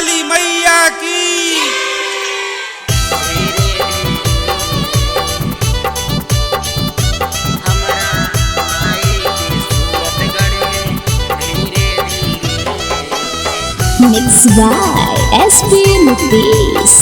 वाली मैया की। Mixed by SP Nitish.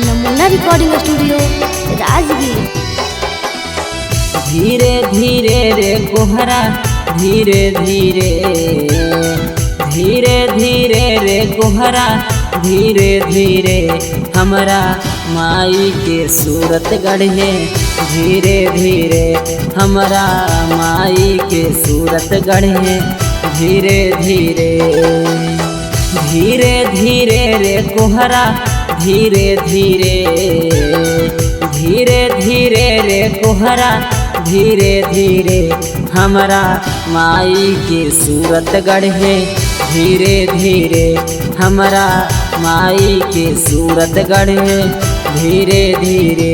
नमूना रिकॉर्डिंग स्टूडियो राजगीर। धीरे धीरे रे कोहरा धीरे धीरे, धीरे धीरे रे कोहरा धीरे धीरे, हमरा माई के सूरत गढ़े धीरे धीरे, हमरा माई के सूरत गढ़े धीरे धीरे, धीरे धीरे रे कोहरा धीरे धीरे, धीरे धीरे रे कोहरा धीरे धीरे, हमरा माई के सूरत गढ़े धीरे धीरे, हमरा माई के सूरत गढ़े धीरे धीरे।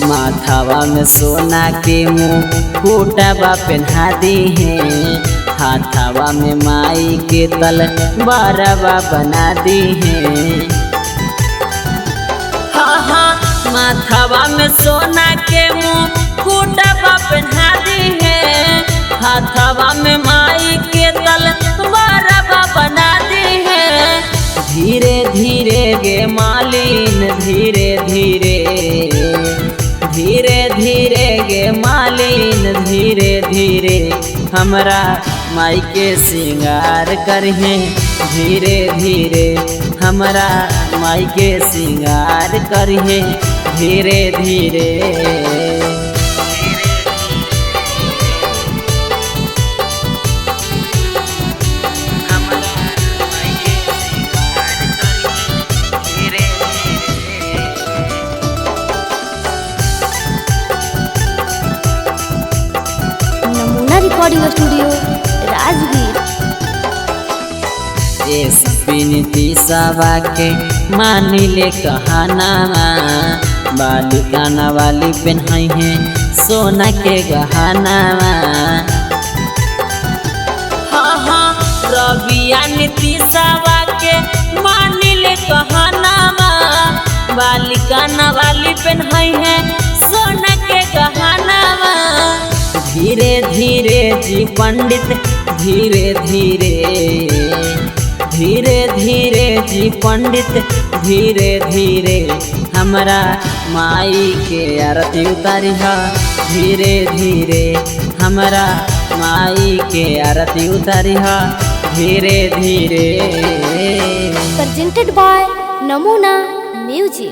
माथावा में सोना के मुकुटवा पहना दी है, हाथावा में माई के तलवारवा बना दी है। हाँ हाँ, माथावा में सोना के मुकुटवा पहना दी है, हाथावा में माई के तलवारवा बना दी है। धीरे धीरे गे मालिन धीरे धीरे, धीरे धीरे गे मालिन धीरे धीरे, हमरा माई के श्रृंगार करहे धीरे धीरे, हमरा माई के श्रृंगार करहे धीरे धीरे। नमूना रिकॉर्डिंग स्टूडियो राजगीर। नीतीशवा के मानी ले कहना, बालिका वाली पहनाई है सोना के गहना। हाँ हाँ, रबिया नीतीशवा के मानी ले कहना, बालिका वाली पहनाई है सोना के गहना। धीरे धीरे जी पंडित धीरे धीरे, धीरे धीरे जी पंडित धीरे धीरे, हमरा माई के आरती उतारिहा धीरे धीरे, हमरा माई के आरती उतारिहा धीरे धीरे। Presented by नमूना म्यूजिक।